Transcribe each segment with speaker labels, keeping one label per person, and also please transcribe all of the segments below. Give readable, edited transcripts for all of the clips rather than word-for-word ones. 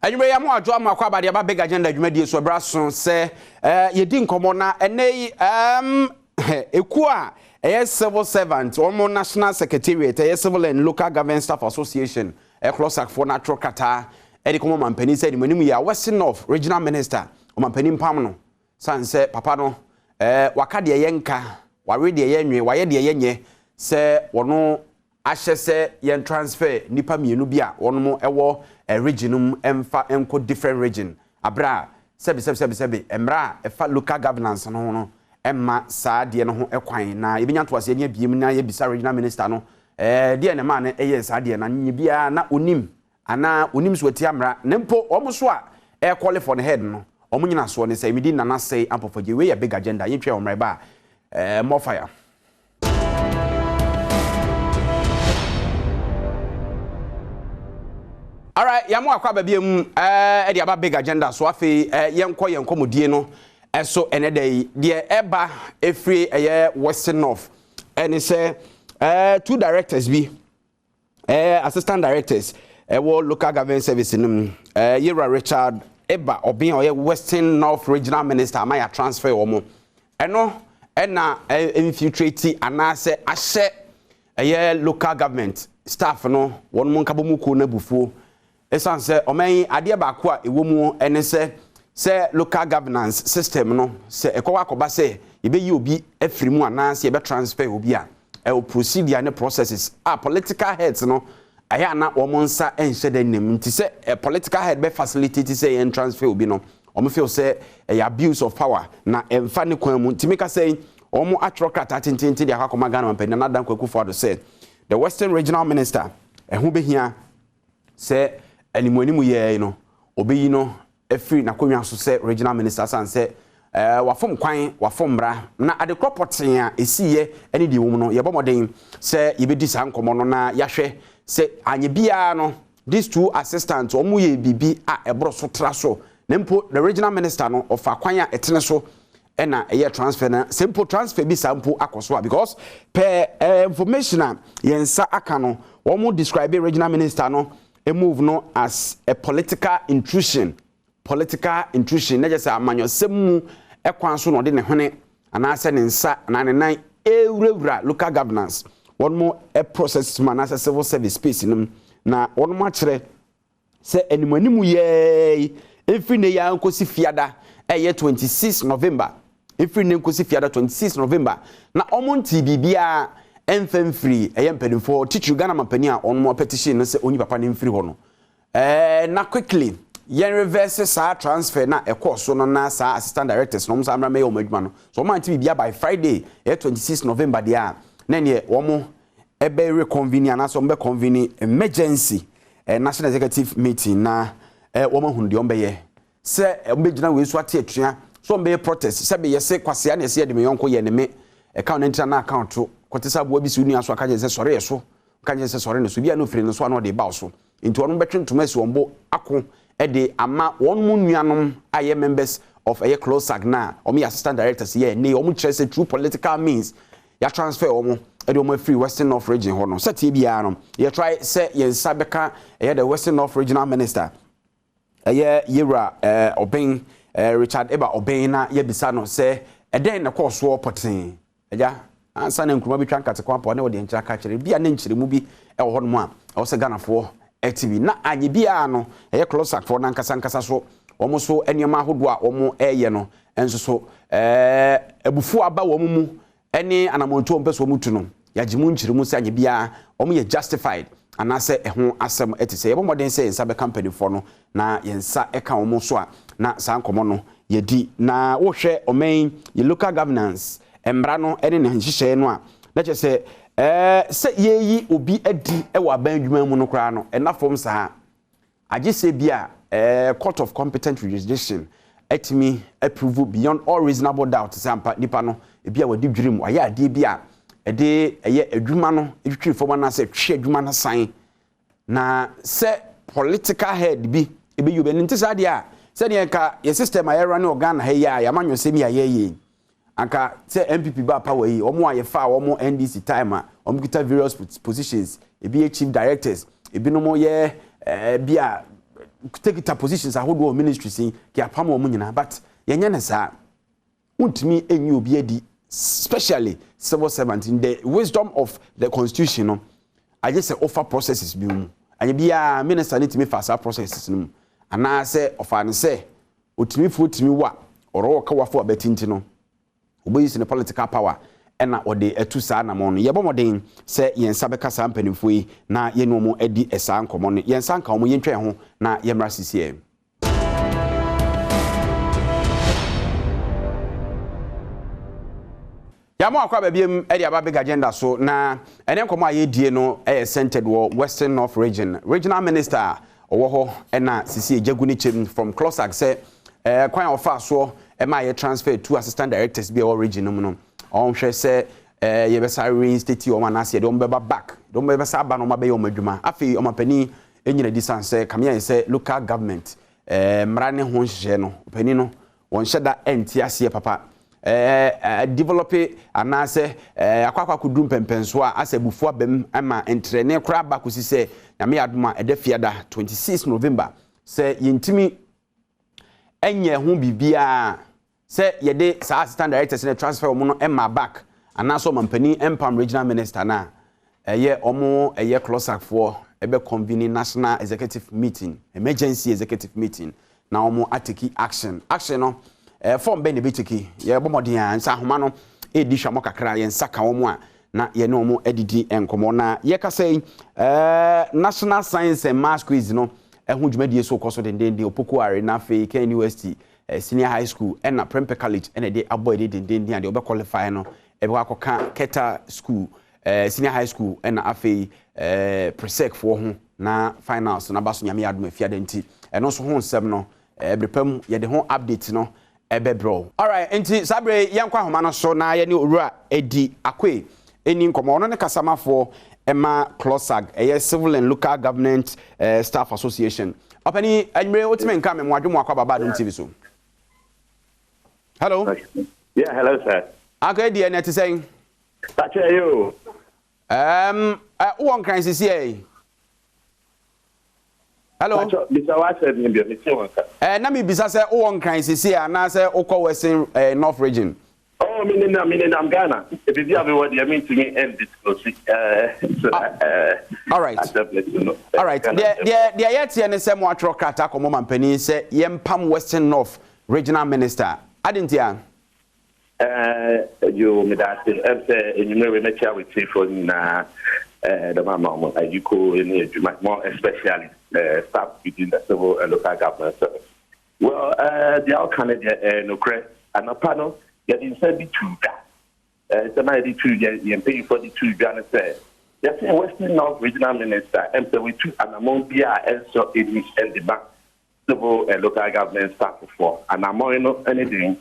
Speaker 1: Anyway, I'm going to talk about the big agenda. You made so brasso say, you didn't come on and a civil servant, or national secretariat, a civil and local government staff association, a close for natural Qatar, Eddie Common Penny said, when we are Western North regional minister, Oman Penny Pamano, San said, Papano, Wakadia Yenka, Waridi Yenye, Wayadi Yenye, say, no. Ashe say yen transfer nipa mienu bia wono ewo regionum emfa enko different region abra sebi emra efa local governance no no emma saa de no ho ekwan na ebenya to ase nya biem na ye bisa regional minister no de ne ma na eye saa de na nyi bia na onim ana onim so ati amra ne mpo omo a e call for the head no omo nyina so ne say medi nana say ampofoje we ya big agenda ye twa omre ba more fire. All right, yamu akwa babiem e de aba big agenda so afi yenko modie no so enedai de eba efri Western North and say two directors be assistant directors wo local government service nim Yera Richard eba obin oye Western North regional minister amaya transfer omo eno na infiltrate anase ahye local government staff no won mo nkabomuko na bufuo esan se omen ade ba ko a ewomu ene se local governance system no se ekwa akoba se yebeyi obi afirimu ananse yebe transfer obi a procedure ne processes political heads no aya na omonsa enhede nim nti se political head be facilitate se en transfer obi no omo feel se abuse of power na emfa ne kwan mu nti meka se omo atrokata tintinti de akakoma Ghana mpani na dan kwaku for say the Western regional minister ehu behia se animuanimu ye no obeyi no efiri na konwa so se regional minister san se wafom kwan wafom bra na adekropoten a esiye ene di wom no ye bomoden se yebedi sa nkomo no na yahwe se anye bia no these two assistants omu ye bibi a ebro so tra so nempo the regional minister no of akwan a etene so ena eye transfer na simple transfer bi sample akoso because per information a yensa aka no omu describe regional minister no a move no as a political intrusion na just amanyo semu ekwan so no de ne hwene anase ne nsa na ne nan ewura local governance one more a process man as a civil service space na one more kire se animanimu ye every ne ya nkosi fiada 26 November every ne nkosi fiada 26 November na omonti bibia enfemfree empedinfo teach Ghana mapani a on more petition say onyi papa ne mfiri ho no na quickly yen reverse sa transfer na ekọ so no na sa assistant directors no msa amra me omadwuma no so man ti bia by Friday 26 November dia na ne wo ebe reconvene na so mbe convene emergency national executive meeting na wo mahunu de ombe se mbe gina we so ate atua so mbe protest se be yese kwase na yese de me yonko ye ne me account internal account kotisa bo bi su ni aso aka je se sore yeso ka je se sore ne so bia no firi no so na de ba so nti wonu betwentuma si wombo ako e de ama won mu nuanom aye members of a close agna omi assistant directors ye ne omu kire se true political means ya transfer omu e de omu free Western North region ho no set bia no ye try se ye sabeka e the Western North regional minister Yera Obin Richard eba Obin na ye bisa no se e den na course wo poten eja ansa na nkruma bi twa nkatekwa pa ne wo de nkyira ka kire bia ne nkyire mu bi e wo hono a wo se Ghana fo active na anye bia no e close up for na nkasa so wo so enema ahodo a wo eye no enso so ebufu aba wo mu ene anamonto mpeso mutu no yaji mu nkyire mu se anye bia wo ye justified anase eho asem etise ye bomodin se nsa be company for no na yensa eka wo so a na sa nkomo no yedi na wo hwe omen ye local governance embra no ene ne nhihye no a na che se yeyi obi adi ewa abandwuma mu no kra no enafom sa age se bia court of competent jurisdiction etimi approve beyond all reasonable doubt sampa nipa no bia wadi dwirim aya ade bia ede eye adwuma no etwi fom na se twe adwuma na san na se political head bi ebe yobe nti sa dia se ne ka ye system ayera ne organ ha ya ya manyo se mi ayeye anka se MPP ba power yi omo ayefa omo NDC time a omo kita various positions ebi chief directors ebi no mo ye bia take it positions ahodo ministries ki apam wo nyina but yenye ne sa untimi enyi obi adi especially civil servant in the wisdom of the constitution no I just say offer processes bi mu anye bia minister need to me fast processes no ana say offer ne say otimi fu otimi wa oro ka wafo abetinti no oboyisi ne political power ena ode etu saa na mo no yebomoden se yensa beka saa mpanimfo yi na ye no mo edi esa nkomo no yensa nka mo yentwe ho na yemra sisiye yamo akwa babiem edi aba big agenda so na ene nkomo ayedie no centered wo Western North regional minister owo ho ena sisiye jaguni chem from Closac say kwan ofa so ema ye transfer to assistant directors bi o region no on hwe se ye be sa reinstate o manase de on beba back de on beba sa ba no ma be o madwuma afi o mapani enyina distance kamia se local government mrane ho hye no pani no won hyeda enti ase papa develop anase akwakwa kudum pempenso a ase bufu abem ama entrene kra ba kusi se nyame adoma edafiada 26 November se yintimi enye ho bibia se yede sa assistant directors in transfer omo no emma back anaso mampani empam regional minister na eye omo eye Closac for ebe convening national executive meeting emergency executive meeting na omo atiki action no form be ne betiki ye bomodin ansa homa no edi hwamo kakra ye nsaka omo a na ye ne omo edidi enkomo na ye ka say national science and maths quiz no ehun dwumadie so koso dendende opoku are na fe Ken University senior high school and na Prempeh College and dey avoid dendende and dey obe qualify no ebe akoka Keta school senior high school and na afi presec for ho na finals na baso nyame adom afia denti eno so ho nsem no ebrepam ye de ho update no ebe bro alright enti sabre yankwa homa no so na ye ne owura edi akwe eni nkomo ono ne kasamafo Emma Closac civil and local government staff association opani anmre otime nka me mwadwemo akwa baba Adom TV so hello
Speaker 2: yeah hello sir
Speaker 1: okay dear net saying
Speaker 2: that's you
Speaker 1: won kan sisi e hello
Speaker 2: Mr. Watson me bi
Speaker 1: na me bisa se won kan sisi ana se ukọ Western North region
Speaker 2: oh I'm Ghana if you have what you mean to me end this close
Speaker 1: all right all right the yet ne se mo atro krata komo mampani se yempam Western North regional minister adintia
Speaker 2: you me that say you know we met with for na the mama you call in more especially staff within the civil and local government service well the all Canadian no credit and a panel get inside the two somebody you pay for the two Ghana say yes Western North regional minister and so we two and among BR and so it is and the back civil and local government staff for and among anything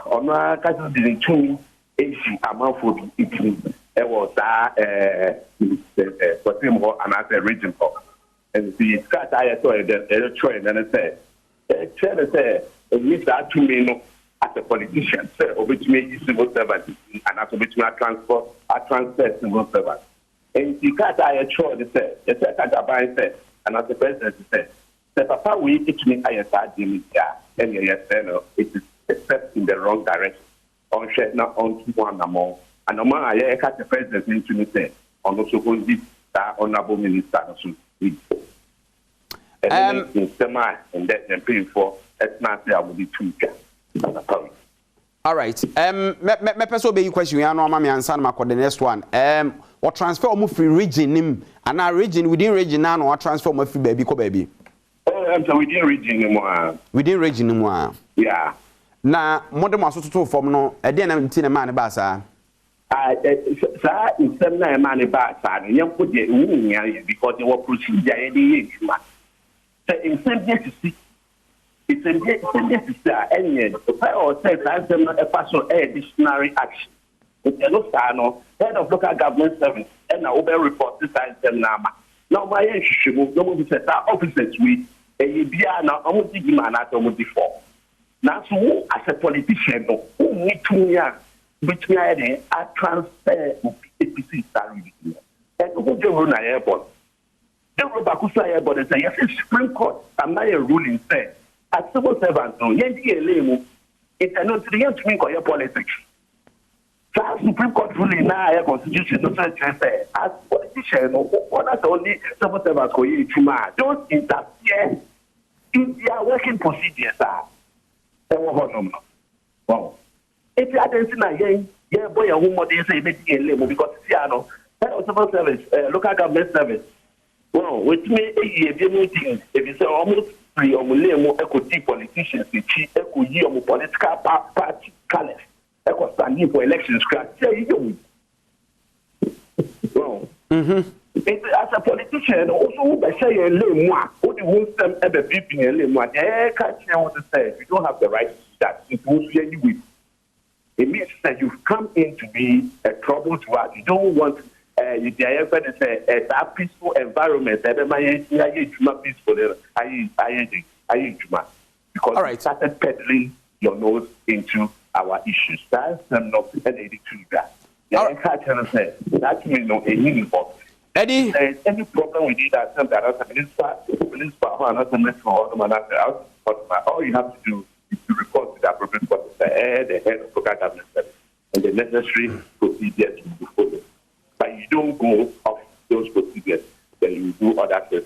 Speaker 2: on a case didn't too easy amount for it was for him and as a region for and the start I saw the train and I said it means that to me no as a politician, say, which makes civil servant, and as which may transfer civil servant. And the cat I assured say, the second I said, and as the president said, the papa we teach me I start doing and yes, it is except in the wrong direction. On shed not on to one more. And among I cut the president into me say, on also going this honorable minister. And in semi and then paying for it's not there will be two.
Speaker 1: All right. Me person be question ya no ma me answer na the next one. What transfer omo free region nim and our region within region now no transfer omo free baby ko baby.
Speaker 2: Oh, so within region nim
Speaker 1: within region nim
Speaker 2: yeah.
Speaker 1: Na modem asoto form no e dey na nti na man ba sa.
Speaker 2: Sa insem na man ba sa no yem put the wunya because they were procedure e dey eduma. Say insem dey see it's a necessary and or says a person dictionary action. It's a no head of local government service and now over report this item now. Now my issue no one says that officers with a BR now almost give man at almost before. Now so as a politician who need to young between a transfer of APC salary. And who do run airport? Bakusa, but they say, yes, Supreme Court, I'm not a ruling, say, as civil servants, no, it's not the young to politics. So, Supreme Court ruling now, a constitution, no such say, as politicians, what are only civil servants for you to don't interfere in their working procedures. Wow. If you are again, yeah, boy, a woman, they say, because civil service, local government service. Well, with me, if you say almost 3 or more equity politicians, equity political party colors, standing for elections, well, as a politician, also by saying, what the whole time ever beeping a limo, I can't hear what to say. You don't have the right to start. It won't be any way. It means that you've come in to be a trouble to us. You don't want a peaceful environment. Because you started peddling your nose into our issues. That's not anything to that. That means no any Eddie, any problem with it, all you have to do is to report to the appropriate person, the head of local government, and the necessary procedures to be followed. But you don't go off those procedures, then you do other things.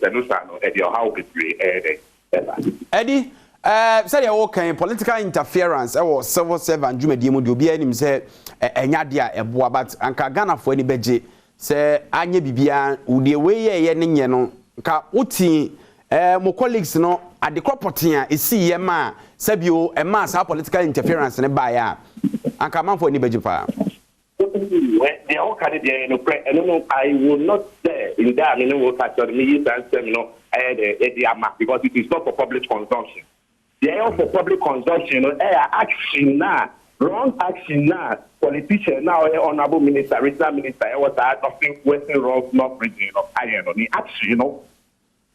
Speaker 2: Eddie,
Speaker 1: say okay, political interference or civil servant dwumadi mu de obi anim say enya de a eboa but anka Ghana fo ani beje say anye bibia ude we ye ne nye no ka uti mo colleagues no ade cropoten a esi ye ma sabio e ma sa political interference ne ba ya anka manfo ani beje pa.
Speaker 2: They all carry their I will not say in that will catch me because it is not for public consumption. They are for public consumption, action now, wrong action now, politician now, honorable minister, regional minister, was nothing western wrong, not region of iron on the action,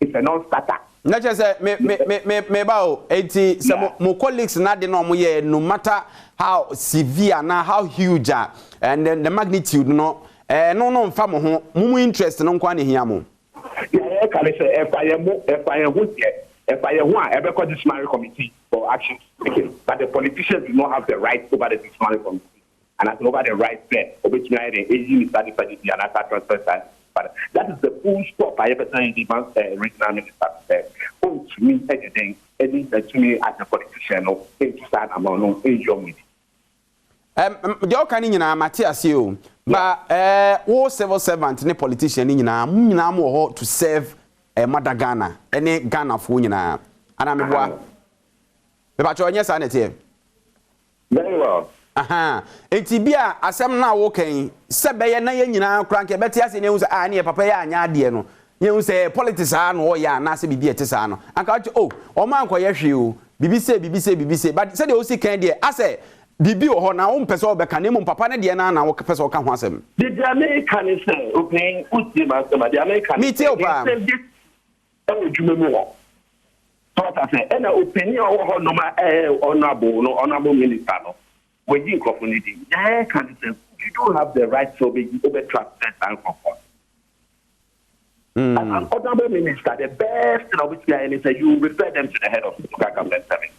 Speaker 2: it's a non-starter.
Speaker 1: Not just me bow 80 some more colleagues not the normal year, no matter how severe now, how huge and then the magnitude no farm mumu interest no kwani hiamo.
Speaker 2: Yeah, can say if I want ever call this disciplinary committee for action, but the politicians do not have the right over the disciplinary committee, and as over the right there, which means the AG is studied by the transfer. But that is the full stop I ever saying the regional minister said. To me, anything, to me as a politician, into start among your meeting.
Speaker 1: The can in Matthias you, but all civil servant, any politician in more to serve a mother Ghana, any Ghana for you now. And I'm a but your yes, I
Speaker 2: very well.
Speaker 1: Etibia asem na wokan sebe na ye nyina kranke beti ase ne hu se a ne papa ya anya de no ye hu se politics a no ya na se bibia tesa no anka o man koye hwe o bibi se but se de o si kan de ase bibi o ho na wo mpese obeka na mu papa ne de na wo pese o ka ho asem
Speaker 2: the American is opening uti ma the American
Speaker 1: me tell pa
Speaker 2: e dwumemu ho thought I say na opinion o ho no ma honorable minister no when you community, you don't have the right to be over trust and comfort. As an honorable minister, the best thing of which is that you refer them to the head of the local government service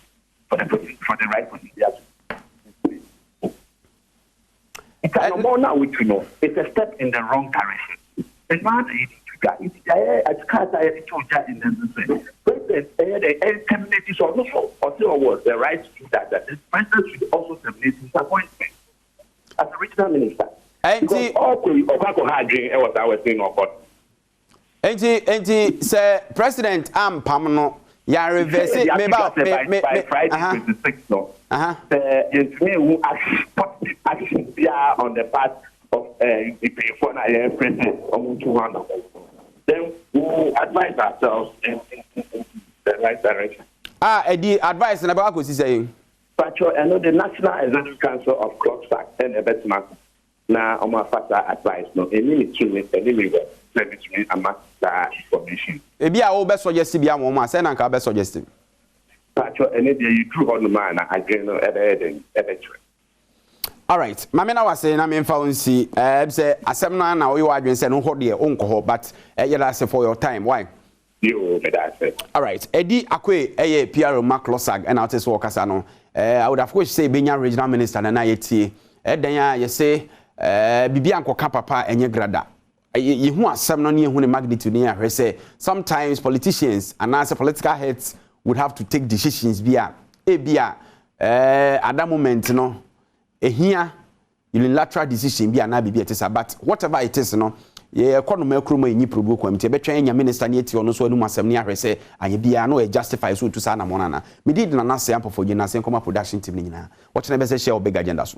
Speaker 2: for the right procedures. It's a more now which it's a step in the wrong direction. It's not easy to get. It's can't in the the terminate is also was the right to do that. That the president should also terminate his appointment as a regional minister. Because all was our thing of what.
Speaker 1: Sir President Pamno, ya reverse me about
Speaker 2: by Friday 26th. No. Who action on the part of the president then we advise ourselves in the right direction.
Speaker 1: The advice and about what you saying.
Speaker 2: But I know the National Executive Council of Clocks Act and the Betman now on my faster advice. No, any information. Maybe I will best suggest to be a woman, send and best suggested. But you drew on the man, I gain ever.
Speaker 1: All right. Mamena was saying, I mean, found see, say, Asemna now you are doing say no hold there, uncle, but you ask for your time. Why?
Speaker 2: You,
Speaker 1: all right. Eddie Akwe, PR Mark Losag, and Artist Walkers. I would of course say, being a regional minister and IET, then you say, Bibianco Kapapa and your grada. You want some non year when magnitude near say sometimes politicians and as political heads would have to take decisions via at that moment, no. Here, unilateral decision be an abibia, but whatever it is, no, ye economy kruma ni probu committee be twen nya minister ne eti ono so anu masem ne ahwe se anye bia no e justify so to sa na monana me did na na sample for you na sen koma production team ni nyina what na be say share big agenda so